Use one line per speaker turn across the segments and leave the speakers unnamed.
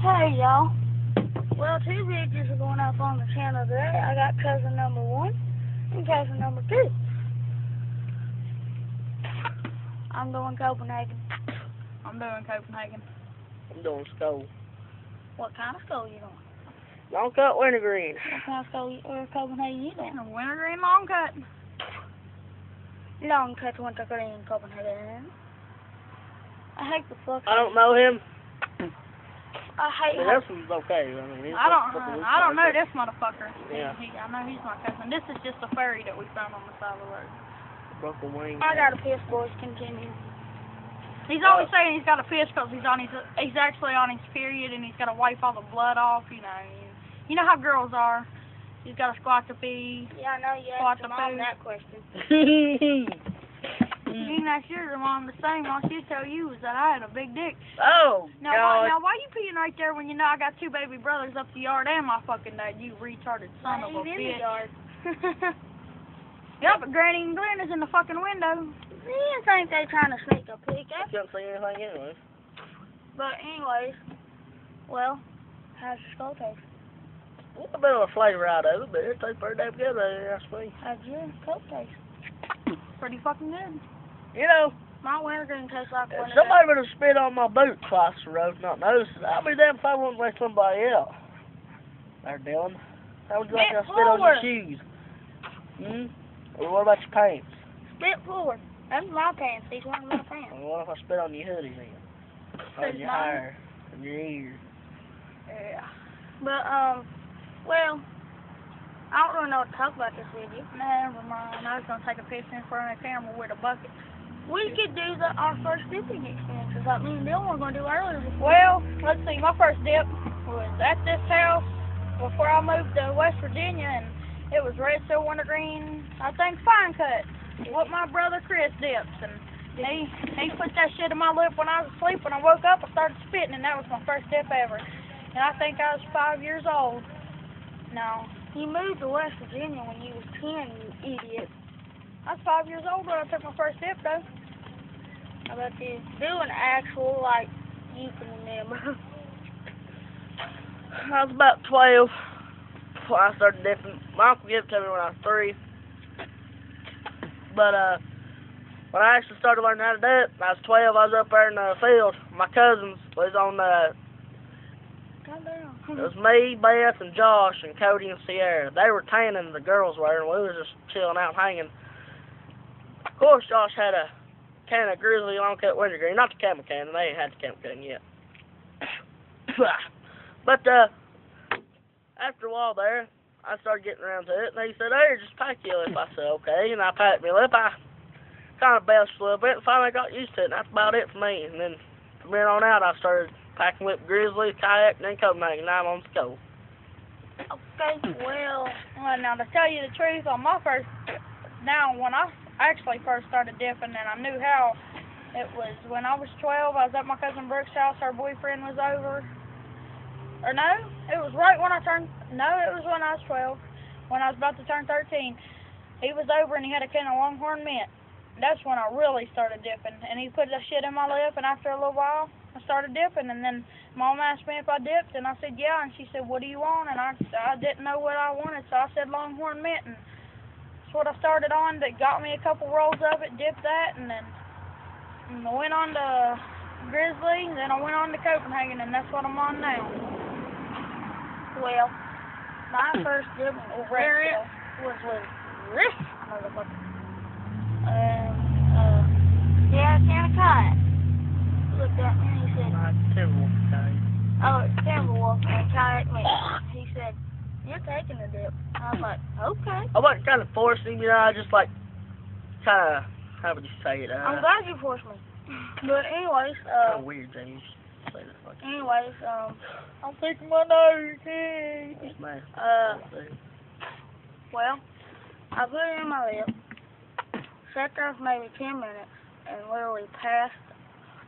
Hey y'all. Well, two videos are going up on the channel today. I got cousin number 1 and cousin number 2. I'm doing Copenhagen.
I'm doing Copenhagen.
I'm doing skull.
What kind of skull you doing?
Long cut wintergreen.
What kind of skull Copenhagen you doing?
Wintergreen long cut.
Long cut wintergreen Copenhagen. I hate the fuck.
I don't know him.
I hate
The rest of them's okay. I mean,
I don't know this motherfucker.
Yeah.
I know he's my cousin. This is just a furry that we found on the side of the road.
Broke a wing.
I got a piss, boys. Continue.
He's always saying he's got a piss because he's actually on his period and he's got to wipe all the blood off. You know how girls are. He's got to squat the pee.
Yeah, I know you
Squat
asked
the
your mom
poo.
that question.
You can ask your mom the same. All she'll tell you is that I had a big dick.
Oh,
Now
God.
why you peeing right there when you know I got 2 baby brothers up the yard and my fucking dad, you retarded son
I
of a
ain't in the
bitch.
yard.
Yep, but Granny and Glenn is in the fucking window.
You think they trying to sneak a peek
I
at?
couldn't see anything anyway.
But anyways, well, how's your skull taste?
A bit of a flavor out of it, but it tastes pretty damn good, that's me.
How's your coat taste?
Pretty fucking good.
You know,
My wintergreen tastes like
if
wintergreen.
somebody would have spit on my boot twice the road and not noticed it, I'd be damned if I wouldn't let somebody else. There, Dylan. How would you like to
Spit
spit on your
forward.
shoes? Or what about your pants?
Spit forward. That's my pants. These weren't my pants.
Or what if I spit on your hoodie then? Or
Spit
your
mine?
hair? Or your ears?
Yeah. But, well, I don't really know what to talk about this with you.
Never mind. I was gonna take a piss in front of the camera with a bucket.
We could do our first dipping experiences like me and Dylan were going to do earlier.
Well, let's see. My first dip was at this house before I moved to West Virginia, and it was red, silver, wintergreen. I think fine cut. What my brother Chris dips, and he put that shit in my lip when I was asleep. When I woke up, I started spitting, and that was my first dip ever. And I think I was 5 years old. No,
You moved to West Virginia when you was 10, you idiot.
I was 5 years old when I took my first dip, though.
How about you? Do an actual, like, you can remember.
I was about 12 before I started dipping. My uncle gave it to me when I was 3. But, when I actually started learning how to dip, I was 12, I was up there in the field. My cousins was on,
Calm down.
it was me, Beth, and Josh, and Cody, and Sierra. They were tanning, the girls were, and we was just chilling out hanging. Of course, Josh had a can of Grizzly Long Cut Wintergreen. Not the camel can, they ain't had the camel can yet. But, after a while there, I started getting around to it, and he said, "Hey, just pack your lip." I said, "Okay," and I packed my lip. I kind of belched a little bit, and finally got used to it, and that's about it for me. And then, from then on out, I started packing with Grizzly, kayak, and then Copenhagen. Now I'm on school.
Okay, well,
Now, to tell you the truth, on my first, when I actually first started dipping and I knew how, it was when I was 12. I was at my cousin Brooke's house. Her boyfriend was over. Or no, it was right when it was when I was 12. When I was about to turn 13. He was over and he had a can of Longhorn Mint. That's when I really started dipping. And he put that shit in my lip, and after a little while, I started dipping. And then Mom asked me if I dipped, and I said yeah. And she said, "What do you want?" And I didn't know what I wanted, so I said Longhorn Mint. And that's what I started on. That got me a couple rolls of it, dipped that, and then I went on to Grizzly. Then I went on to Copenhagen, and that's what I'm on now.
well, my first dip was with this motherfucker. Yeah, can of kayak. Looked at me and he said,
My Timberwolf kayak.
"Oh, it's Timberwolf and kayak me." He said, "You're taking a dip." I was like, "Okay."
I wasn't kind of forcing him, I just like, kind of, how would you say it?
I'm glad you forced me. But anyways,
Kind of weird, James. Say that like.
I'm picking my nose.
Yes, man.
Well, I put it in my lip, sat there for maybe 10 minutes, and literally passed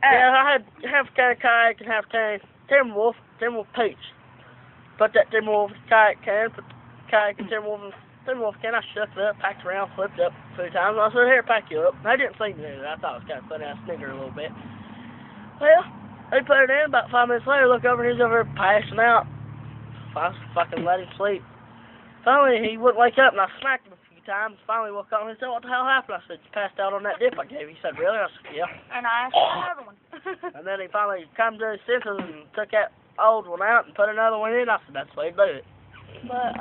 out.
Yeah, I had half a can of kayak and half a can of Timberwolf Peach. Put that Timberwolf kayak can, put the kayak and Timberwolf can, I shucked it up, packed it around, flipped it up 2 times. I said, "Here, pack you up." They didn't see me do it. I thought it was kind of funny. I sniggered a little bit. Well, He put it in. About 5 minutes later, look over, he's over there passing out. I fucking let him sleep. Finally, he wouldn't wake up, and I smacked him a few times. Finally woke up, and he said, "What the hell happened?" I said, "You passed out on that dip I gave you." He said, "Really?" I said, "Yeah."
And I asked for another one.
And then he finally come to his senses and took that old one out and put another one in. I said, "That's the way to do it."
But,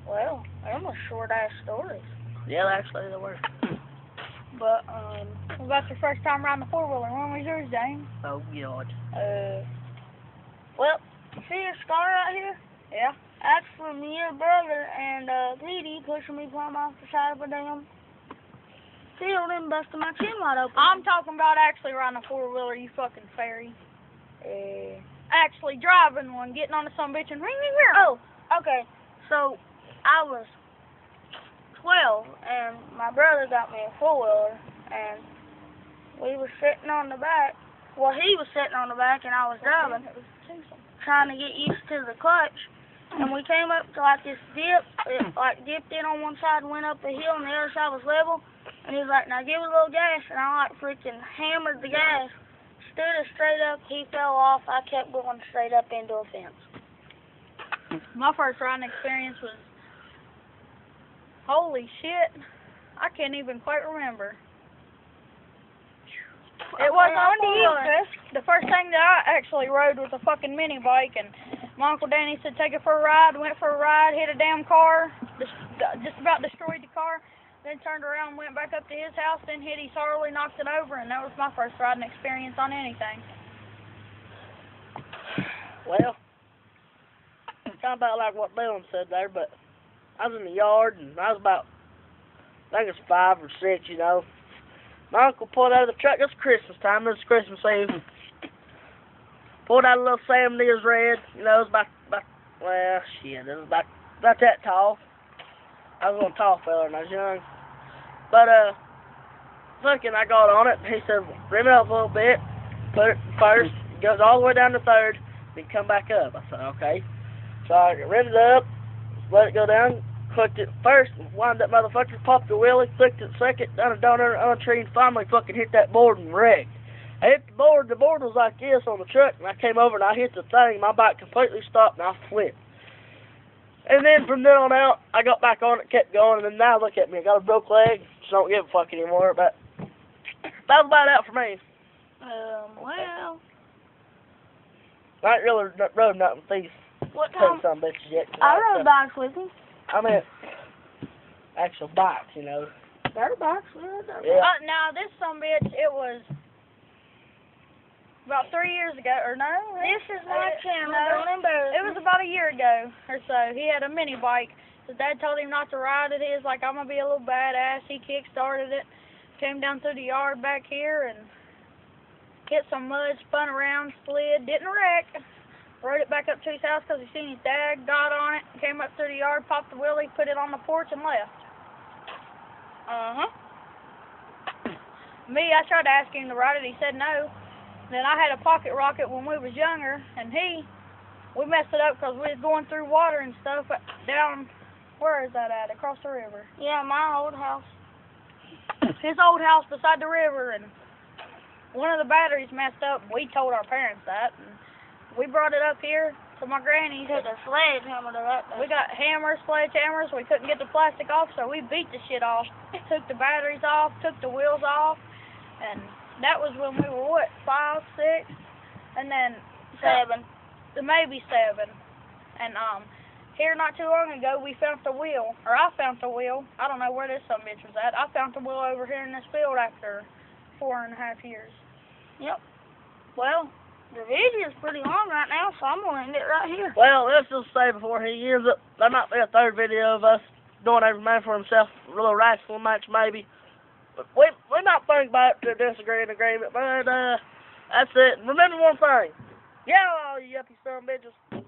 well, them were short-ass stories.
Yeah, actually, they were.
But, what about your first time riding the four-wheeler? When was yours, James?
Oh, God.
Well, see this scar right here?
Yeah.
That's from your brother and, Petey pushing me plumb off the side of a damn field and busting my chin wide open.
I'm talking about actually riding a four-wheeler, you fucking fairy. Actually driving one, getting on the some bitch and ring, ring, ring.
Oh, okay. So, I was 12, and my brother got me a four-wheeler, and we were sitting on the back. Well, he was sitting on the back, and I was driving, trying to get used to the clutch. And we came up to, like, this dip. It, like, dipped in on one side and went up the hill, and the other side was level. And he was like, "Now give it a little gas." And I, like, freaking hammered the gas. Stood it straight up. He fell off. I kept going straight up into a fence.
My first riding experience was, holy shit, I can't even quite remember. It was on the first thing that I actually rode was a fucking mini bike, and my Uncle Danny said take it for a ride. Went for a ride, hit a damn car, just about destroyed the car, then turned around and went back up to his house, then hit his Harley, knocked it over, and that was my first riding experience on anything.
Well, kind of about like what Dylan said there, but I was in the yard, and I was about, I think it's 5 or 6, you know. My uncle pulled out of the truck. It's Christmas time. It's Christmas Eve. Pulled out a little Sam Deere's red. You know, it was about well, shit, it was about that tall. I was a little tall fella when I was young. But, fucking, I got on it. He said, "Rim it up a little bit. Put it first. It goes all the way down to third. Then come back up." I said, "Okay." So I rimmed it up. Let it go down. Clicked it first, wound that motherfucker, popped the wheelie, clicked it second, done a donut on a tree, and finally fucking hit that board and wrecked. I hit the board was like this on the truck, and I came over and I hit the thing, my bike completely stopped and I flipped. And then from then on out, I got back on it, kept going, and then now look at me, I got a broke leg, so I don't give a fuck anymore, but that was about it for me.
Well,
I ain't really rode nothing with these
what time?
some bitches yet.
I rode bikes with him.
I mean, actual bikes, you know.
Dirt bikes,
Yeah.
Now this sumbitch, it was about 3 years ago, or no?
This is my channel,
no,
don't embarrass
it was about a year ago or so. He had a mini bike. His dad told him not to ride it. He was like, "I'm gonna be a little badass." He kick-started it, came down through the yard back here and hit some mud, spun around, slid, didn't wreck. Rode it back up to his house because he seen his dad, got on it, came up through the yard, popped the wheelie, put it on the porch, and left. Me, I tried to ask him to ride it. He said no. Then I had a pocket rocket when we was younger, and we messed it up because we was going through water and stuff down, where is that at? Across the river.
Yeah, my old house.
His old house beside the river, and one of the batteries messed up. We told our parents that, and we brought it up here to my granny's.
Took a sledgehammer to that thing.
We got hammers, sledgehammers. We couldn't get the plastic off, so we beat the shit off. Took the batteries off, took the wheels off, and that was when we were, what, 5, 6? And then
7.
Maybe 7. And, here not too long ago, we found the wheel. Or I found the wheel. I don't know where this sumbitch was at. I found the wheel over here in this field after 4.5 years.
Yep. Well, the video is pretty long right now, so I'm going to end it right here.
Well, let's just say before he ends it, there might be a third video of us doing every man for himself, a little wrestling match maybe. But we might think about it to disagree in agreement, but that's it. And remember one thing. Yeah, all you yuppie son of bitches.